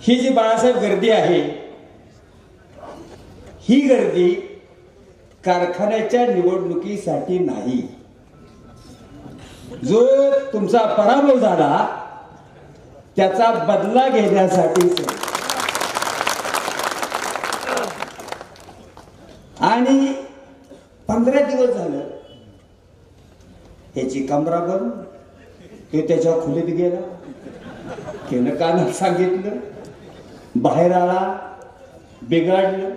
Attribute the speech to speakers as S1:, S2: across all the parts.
S1: ही जी बाळासाहेब गर्दी आहे, ही गर्दी कारखान्याच्या निवडणुकीसाठी नाही. जो तुमचा पराभव झाला त्याचा बदला घेण्यासाठी. आणि 15 दिवस झालं ह्याची कमरा बंद. तो त्याच्या खोलीत गेला, त्यानं कानात सांगितलं, बाहेर आला, बिघडलं.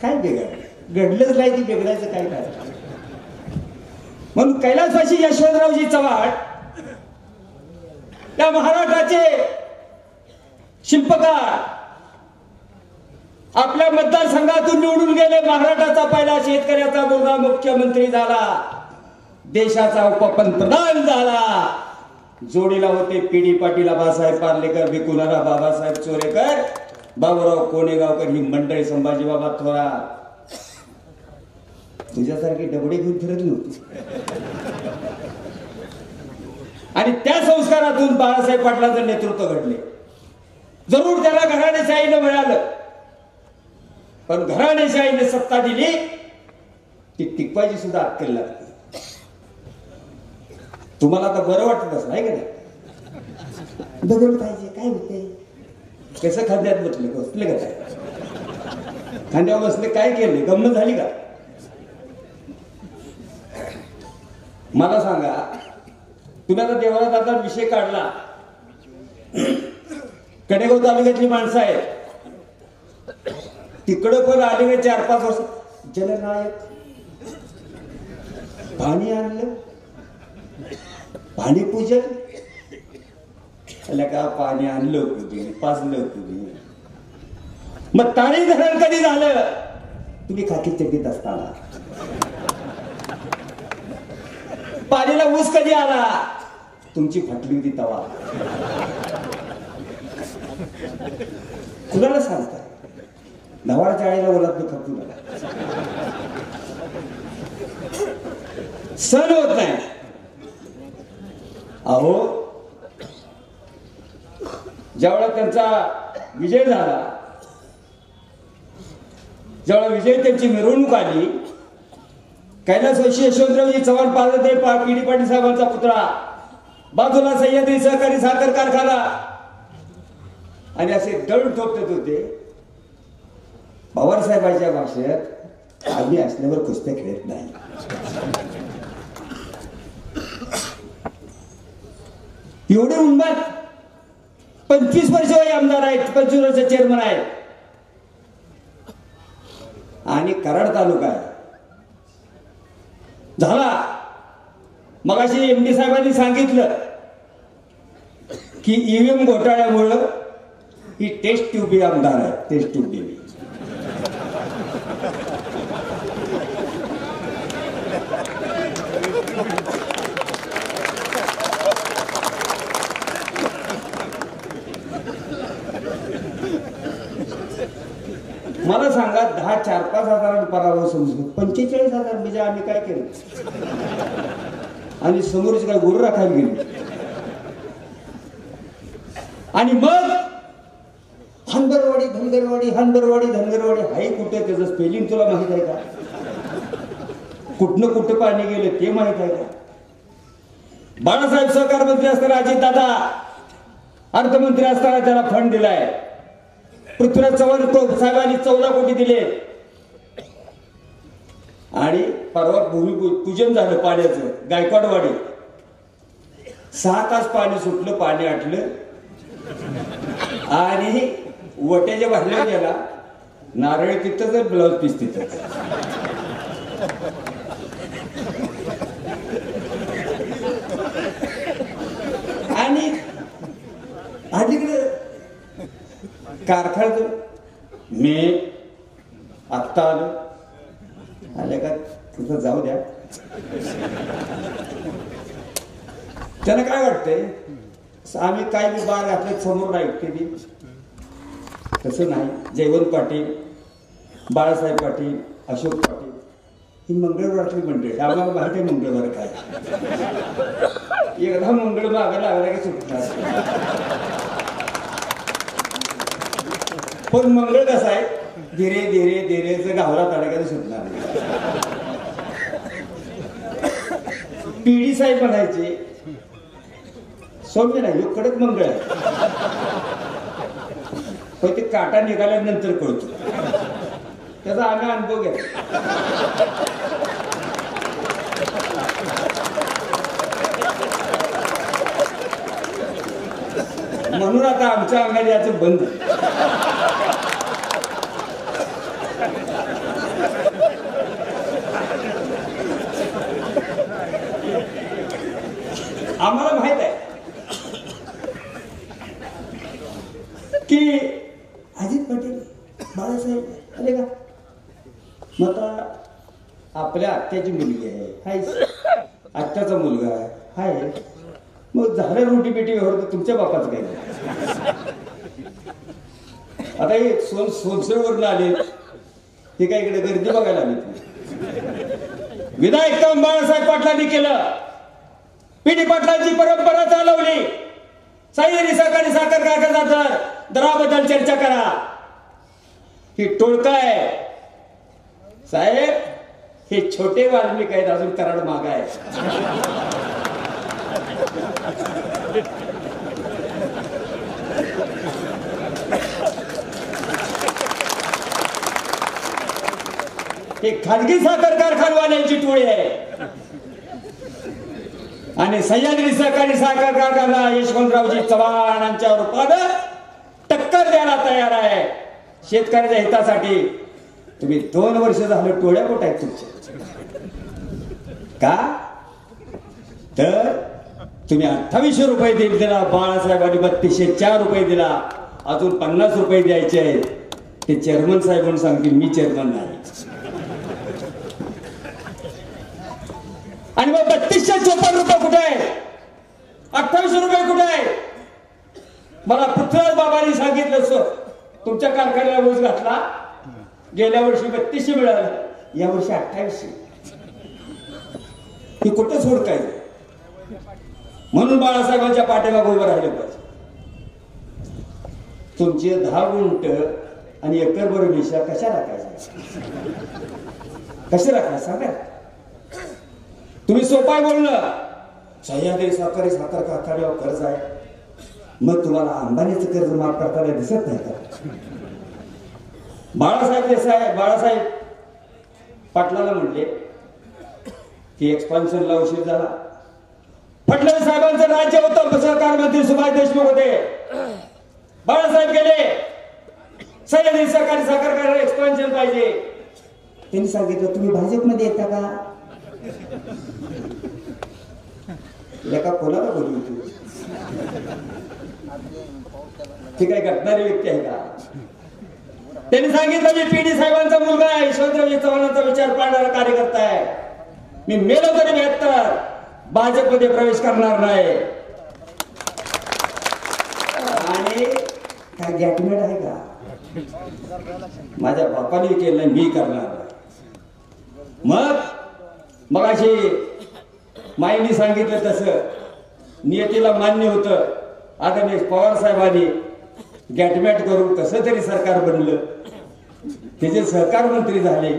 S1: काय बिघडलं? घडलंच नाही, ती बिघडायचं काय काय. म्हणून कैलासवासी यशवंतरावजी चव्हाण त्या महाराष्ट्राचे शिल्पकार आपल्या मतदारसंघातून निवडून गेले. महाराष्ट्राचा पहिला शेतकऱ्याचा मुलगा मुख्यमंत्री झाला, देशाचा उपपंतप्रधान झाला. जोडीला होते पी.डी. पाटील, आबासाहेब पार्लेकर, भिकुनारा बाबासाहेब चोरेकर, बाबूराव कोणेगावकर, ही मंडळी, संभाजी बाबा थोरात. तुझ्यासारखी डबडे घेऊन फिरत नव्हती. आणि त्या संस्कारातून बाळासाहेब पाटलांचं नेतृत्व घडले. जरूर त्याला घराणेशाहीनं मिळालं, पण घराणेशाहीने सत्ता दिली ती टिकवायची सुद्धा अक्कल लागते. तुम्हाला तर बरं वाटत असं आहे का नाही? बदल पाहिजे, काय होते? कसं खांद्यात बसले का काय? खांद्यावर बसले, काय केले? गंमत झाली का? मला सांगा, तुम्ही आता देवळात आता विषय काढला. कडेगाव तालुक्यातली माणसं आहेत, तिकडं पण आले 4-5 वर्ष. जननायक पाणी आणलं, पाणी पूजन का पाणी आणलं तुम्ही, पाजलं तुम्ही. मग ताणी धरण कधी झालं? तुम्ही खाकी चड्डीत असताना. पाणीला ऊस कधी आला? तुमची फाटली होती तवा. कुणाला सांगता? नवाच्या आईला ओलात खपू नका. सण होत नाही. अहो, ज्यावेळेला त्यांचा विजय झाला, ज्यावेळेला विजय त्यांची मिरवणूक आली, कैलासवासी यशवंतरावजी चव्हाण पार्वती पी.डी. पाटील साहेबांचा पुतळा, बाजूला सह्याद्री सहकारी साखर कारखाना, आणि असे दळ ठोकत होते. पवारसाहेबांच्या भाषेत, आम्ही असल्यावर कुस्त्या खेळत नाही. एवढे उन्माद 25 वर्ष वय आमदार आहेत, 25 वर्ष चेअरमन आहेत. आणि कराड तालुका आहे झाला. मगाशी एमडी साहेबांनी सांगितलं की ईव्हीएम घोटाळ्यामुळं ही टेस्ट ट्यूब आमदार आहे. टेस्ट ट्यूब देवी. मला सांगा, 10-4-5 हजार पराभव समजून 45,000 म्हणजे आम्ही काय केलं? आणि समोरची काय गुरु राखायला गेली. आणि मग हनगरवाडी धनगरवाडी, हनगरवाडी धनगरवाडी, हाय कुठे? त्याचं स्पेलिंग तुला माहित आहे का? कुठनं कुठं पाणी गेलं ते माहित आहे का? बाळासाहेब सहकार मंत्री असताना अजितदादा अर्थमंत्री असताना त्याला फंड दिलाय. पृथ्वीराज चव्हाण साहेबांनी 14 कोटी दिले. आणि परवा भूमिपूजन झालं पाण्याचं गायकवाडवाडी. 6 तास पाणी सुटलं, पाणी आटलं, आणि वट्याच्या बाहेर गेला. नारळ तिथंच, ब्लाउज पीस तिथंच. आणि अलीकडे कारखान्यात मी आत्ता आले का तिथं जाऊ द्या. त्याला काय वाटतंय, आम्ही काय बी बार आपल्या समोर नाही कधी. तसं नाही. जयवंत पाटील, बाळासाहेब पाटील, अशोक पाटील ही मंगळवारची मंडळी. आम्हाला माहिती आहे मंगळवार काय. एकदा मंगळ मागायला लागला की सुटणार. पण मंगळ कसा आहे, धीरे धीरे धीरे गावला तडाख्याने सुटणार नाही. पीडी साहेब म्हणायचे सौम्य नाही, कडक मंगळ आहे, पण ते काटा निघाल्यानंतर कळतो. त्याचा आम्ही अनुभव घ्या. म्हणून आता आमच्या अंगात याचं बंद. आम्हाला माहित आहे की अजित पटेल बाळासाहेब आले का, मग आता आपल्या आत्याची मुलगी आहे, हाय आत्याचा मुलगा आहे, हाय मग झालं रोटी पेटी व्यवहार तर तुमच्या बापाचं काय. आता हे सोनसरवरून आले, हे काय इकडे गर्दी बघायला आली. विधायक काम बाळासाहेब पाटलांनी केलं, पिढी पाटलांची परंपरा चालवली. सह्याद्री सहकारी साखर कारखाना दराबद्दल चर्चा करा. ही टोळका आहे साहेब, हे छोटे वाल्मिक आहेत, अजून कराड माग आहे. हे खाजगी साखर कारखानवाल्यांची टोळी आहे. आणि सह्याद्री सहकारी साखर कारखाना यशवंतरावजी चव्हाणांच्या रूपानं टक्कर द्यायला तयार आहे. शेतकऱ्याच्या हितासाठी तुम्ही 2 वर्ष झालं टोळ्या कुठे आहेत तुमच्या का, तर तुम्ही 2800 रुपये दिला, बाळासाहेबांनी 3204 रुपये दिला, अजून 50 रुपये द्यायचे आहेत. ते चेअरमन साहेब म्हणून सांगतील, मी चेअरमन नाही. आणि मग 3254 रुपये कुठे आहे, 2800 रुपये कुठे आहे. मला पृथ्वीराज बाबांनी सांगितलं, तुमच्या कारखान्याला ऊस घातला, गेल्या वर्षी 3200 मिळालं, या वर्षी 2800. ही कुठं सोड काय. म्हणून बाळासाहेबांच्या पाठीमागे उभं राहिलं पाहिजे. तुमचे 10 गुंठ आणि एकरभर विषा कशा राखायचा, कसे राखायचं सांगा. तुम्ही सोपाय बोलणं, सह्याद्री सहकारी साखर कारखान्यावर कर्ज आहे, मग तुम्हाला अंबानीचं कर्ज माफ करताना दिसत नाही का. बाळासाहेब पाटलाला म्हणले की एक्सपान्शनला उशीर झाला. फडणवीस साहेबांचं राज्य होतं, सहकार मंत्री सुभाष देशमुख होते. बाळासाहेब गेले, सह्याद्री सहकारी साखर कारखाना एक्सपान्शन पाहिजे. त्यांनी सांगितलं तुम्ही भाजपमध्ये येता का. लेका कोणाला बोलू तू, ती काय घटणारी व्यक्ती आहे का. त्यांनी सांगितलं मी पीडी साहेबांचा मुलगा आहे, यशवंतराव चव्हाणांचा विचार पाळणारा कार्यकर्ता आहे, मी मेलो तरी 72 भाजपमध्ये प्रवेश करणार नाही. आणि काय गॅटमेट आहे का, माझ्या बापाने केलं, मी करणार. मग अशी माईंनी सांगितलं तसं नियतीला मान्य होतं. आदरणीय पवार साहेबांनी गॅटमॅट करून कसं तरी सरकार बनलं, त्याचे सहकार मंत्री झाले.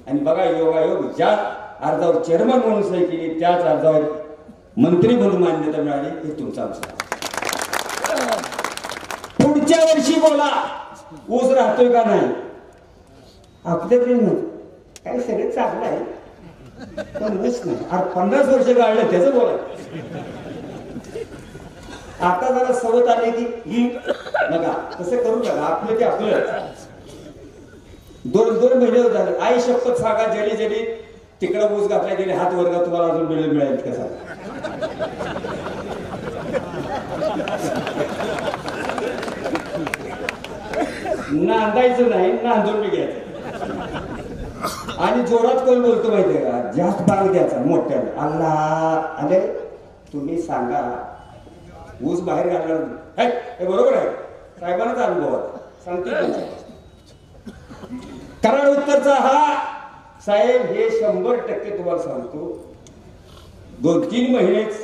S1: आणि बघा योगायोग, ज्या अर्जावर चेअरमन म्हणून सही केली त्याच अर्जावर मंत्री म्हणून मान्यता मिळाली. हे तुमचं आमचं. पुढच्या वर्षी बोला ऊस राहतोय का नाही. आपल्याकडे काय सगळं चांगलं आहे, पण ऊस नाही. 50 वर्ष गाळलं त्याचं बोला. आता जरा सवत आली की बघा तसं करू नका, आपलं ते आपलं. 2 महिने झाले, आई शपथ सांगा, जरी जरी तिकडं ऊस घातला गेले हात वर्ग तुम्हाला अजून बिल मिळेल कसा. नांदायचं नाही, नांदून बी घ्यायचं. आणि जोरात कोण बोलतो माहितीये का, जास्त भाग द्यायचा मोठ्याला. अल्लाह अरे तुम्ही सांगा ऊस बाहेर घालणार नाही, हे बरोबर आहे. साहेबांनाच अनुभव सांगते. कराड उत्तरचा हा साहेब हे 100% तुम्हाला सांगतो. 2-3 महिनेच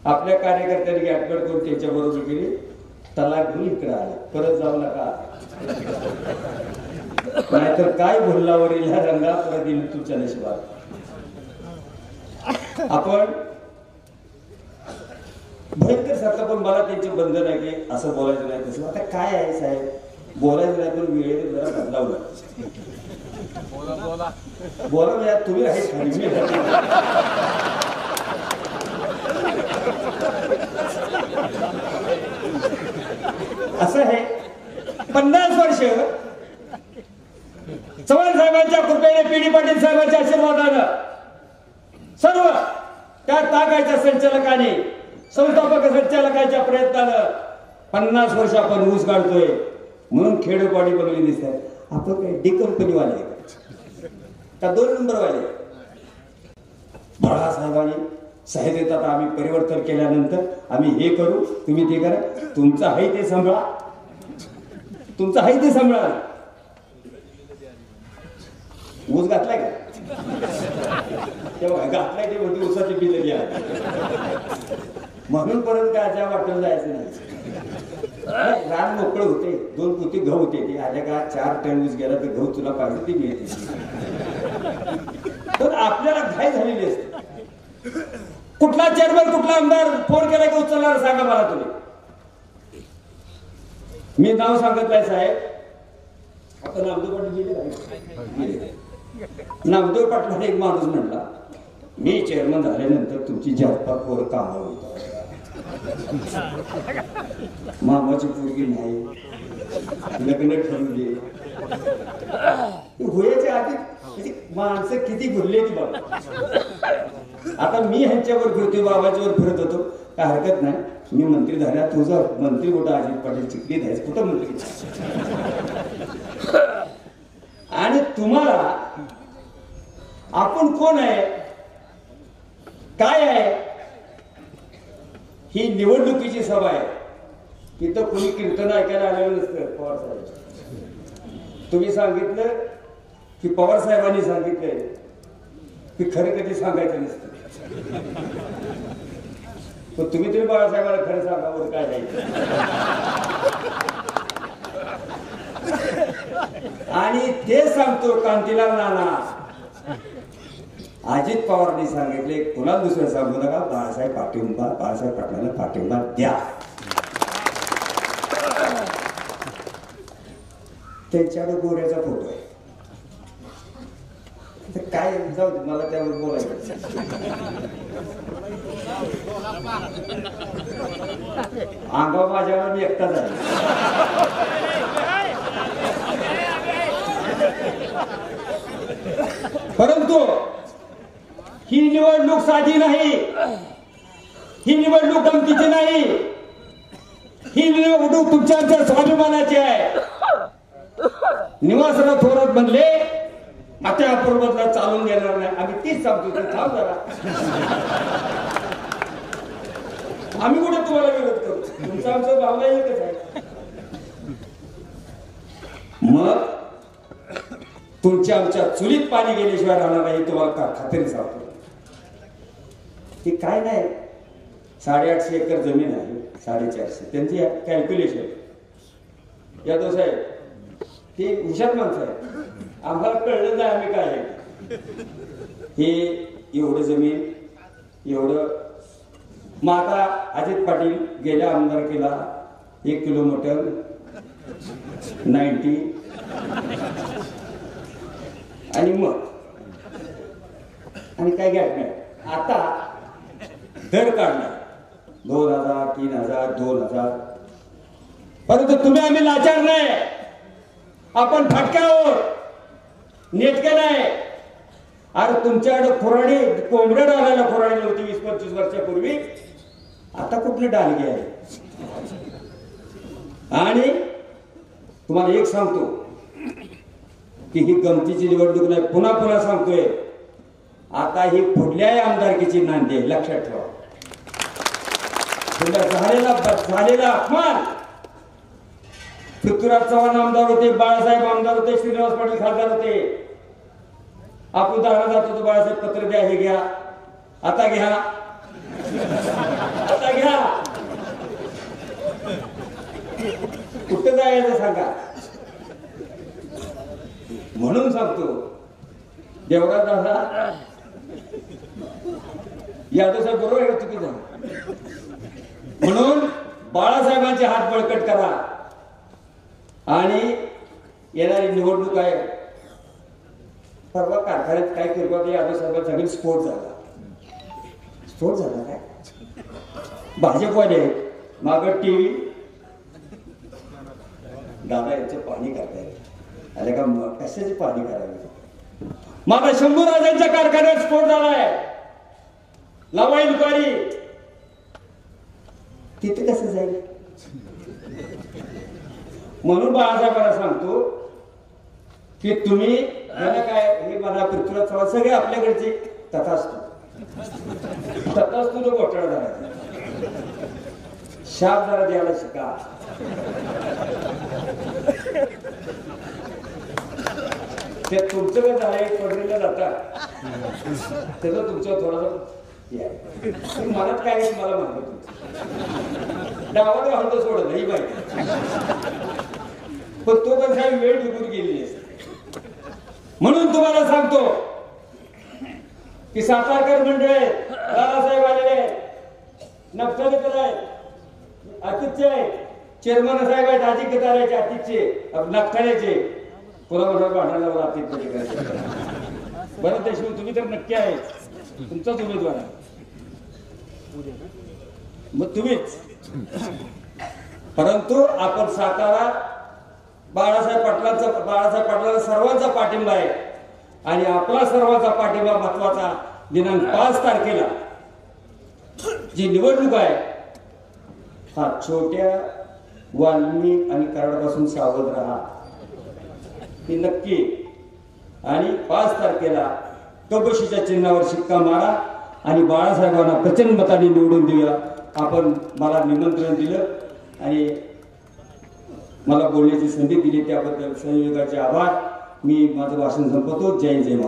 S1: आपल्या कार्यकर्त्यांनी गॅटगड करून त्यांच्या बरोबर गेले. तलाक घेऊन इकडे आला, परत जाऊ नका, नाहीतर काय भुल्लावरील रंगा परत येईल तुमच्या नशिबात. आपण भयंकर सारखं, पण मला त्यांचे बंधन आहे की असं बोलायचं नाही तसं. आता काय आहे साहेब, बोलायचं नाही पण वेळेने जरा बदलावलं. बोला म्हणजे तुम्ही आहे खाली, असं आहे. 50 वर्ष चव्हाण साहेबांच्या कृपेने, पी डी पाटील साहेबांच्या आशीर्वादानं, सर्व त्या ताकाच्या संचालकाने, संस्थापक संचालकाच्या प्रयत्नानं 50 वर्ष आपण ऊस काढतोय म्हणून खेडोपाडी बनवली दिसतात. आपण काय डी कंपनी वाले का 2 नंबर वाले? बाळासाहेबांनी साहेब आता आम्ही परिवर्तन केल्यानंतर आम्ही हे करू, तुम्ही ते करा, तुमचं आहे ते सांभाळा, तुमचं आहे ते सांभाळा. ऊस घातलाय का तेव्हा घातलाय ते म्हणते ऊसाची बिल घ्या म्हणून परत काय ज्या वाटलं जायचं नाही. रान मोकळं होते, 2 पोती गहू होते, ते आल्या का 4 टन ऊस गेला तर गहू तुला पाहिजे ती मिळते. पण आपल्याला घाई झालेली असते. कुठला चेअरमन, कुठला आमदार फोन केला की उचलणार सांगा मला तुम्ही. मी नाव सांगत नाही साहेब, आता नामदेव पाटील गेले. नामदेव पाटलाने एक माणूस म्हटला, मी चेअरमन झाल्यानंतर तुमची जातपात पोरं कामावर होतात, मामाची पोरगी नाही, लग्न ठरवू दे. होयाच्या आधी माणसं किती भरली ती बाबा. आता मी ह्यांच्यावर फिरतोय, बाबाच्यावर फिरत होतो, काय हरकत नाही. मी मंत्री झाल्या, तुझा मंत्री कुठं अजित पाटील चिकली द्यायचं, कुठं मंत्री. आणि तुम्हाला आपण कोण आहे, काय आहे, ही निवडणुकीची सभा आहे. तिथं कुणी कीर्तन ऐकायला आलेलं नसतं. पवार साहेब, तुम्ही सांगितलं की पवार साहेबांनी सांगितलंय की खरं कधी सांगायचं नसतं. पण तुम्ही तरी बाळासाहेबांना खरं सांगावर काय नाही. आणि ते सांगतो कांतीलाल नाना, अजित पवारने सांगितले कुणाला दुसरं सांगू नका, बाळासाहेब पाठिंबा, बाळासाहेब पाटलांना पाठिंबा द्या. त्यांच्याकडे गोऱ्याचा फोटो आहे. काय जाऊ मला त्यावर बोलायचं. अंगावर माझ्यावर मी एकटाच आहे. परंतु ही निवडणूक साधी नाही, ही निवडणूक गमतीची नाही, ही निवडणूक तुमच्या आमच्या स्वाभिमानाची आहे. निवासराव थोरात म्हणले आता अपूर्वतला चालून घेणार नाही, आम्ही तीच सांगतो. थांब जरा, आम्ही कुठे तुम्हाला विरोध करतो, तुमचा आमचा भावना एकच आहे. मग तुमच्या आमच्या चुलीत पाणी गेल्याशिवाय राहणार नाही, तुम्हाला खात्री सांगतो. हे काय नाही, 850 एकर जमीन आहे, 450 त्यांची कॅल्क्युलेशन. यादव साहेब ते हुशार माणसं आहे, आम्हाला कळलं नाही आम्ही काय आहे. हे एवढं जमीन, एवढं. मग आता अजित पाटील गेल्या आमदारकीला 1 किलो मटन 90 आणि मग आणि काय घ्या नाही. आता दर काढणार 2000, 3000, 2000. परंतु तुम्ही आम्ही लाचार नाही, आपण फटक्यावर नेटके नाही. अरे तुमच्याकडे खुराडी कोंबड्या डालायला खुराडी नव्हती 20-25 वर्षापूर्वी, आता कुठले डालगे आहे. आणि तुम्हाला एक सांगतो की ही गमतीची निवडणूक नाही, पुन्हा पुन्हा सांगतोय, आता ही पुढल्याही आमदारकीची नांदी आहे, लक्षात ठेवा. झालेला अपमान. पृथ्वीराज चव्हाण आमदार होते, बाळासाहेब आमदार होते, श्रीनिवास पाटील खासदार होते. आपण दारा जात होतो, बाळासाहेब पत्र द्या, हे घ्या, आता घ्या, आता घ्या. कुठं जायचं सांगा. म्हणून सांगतो देवराज दादा यादव साहेब बरोबर आहे चुकीचं. म्हणून बाळासाहेबांचे हात बळकट करा आणि येणारी निवडणूक आहे. परवा कारखान्यात काय किरकोळ यादव साहेबांचा सगळी स्फोट झाला काय भाजपवाले मागं टीव्ही दादा यांचं पाणी करताय. अरे का कशाचे पाणी करावे. माझा शंभू राजांच्या कारखान्यात स्फोट झालाय. लावाई दुपारी तिथे कसं जाईल. म्हणून बाळासाहेबांना सांगतो की तुम्ही काय हे मला पृथ्वीराज चव्हाण सगळे आपल्याकडचे तथास्तु तो घोटाळा झाला. शाप जरा द्यायला शिका. ते तुमचं काय झालंय पडलेलं जातात त्याचं तुमचं थोडंसं मनात काय मला म्हणतो डावात घालतो सोडत ही माहिती. पण तो पण काही वेळ निघून गेलेली असते. म्हणून तुम्हाला सांगतो की सातारकर मंडळ आहे, दादासाहेब आलेले आहेत, नक्षलेकर आहेत, आतिथ्य आहेत, चेअरमन साहेब आहेत, अजिंक्य तारेचे आतिथ्य नक्षल्याचे कोणाबरोबर भांडणाला आतिथ्य. बरं देशमुख तुम्ही तर नक्की आहे, तुमचाच उमेदवार आहे. मग तुम्हीच. परंतु आपण सातारा बाळासाहेब पाटलांचा सर्वांचा पाठिंबा आहे आणि आपला सर्वांचा पाठिंबा महत्वाचा. दिनांक 5 तारखेला जी निवडणूक आहे हा छोट्या वाल्मी आणि कराडपासून सावध राहा ही नक्की. आणि 5 तारखेला कबशीच्या चिन्हावर शिक्का मारा आणि बाळासाहेबांना प्रचंड मताने निवडून देऊया. आपण मला निमंत्रण दिलं आणि मला बोलण्याची संधी दिली त्याबद्दल संयोगाचे आभार. मी माझं भाषण संपवतो. जय जय.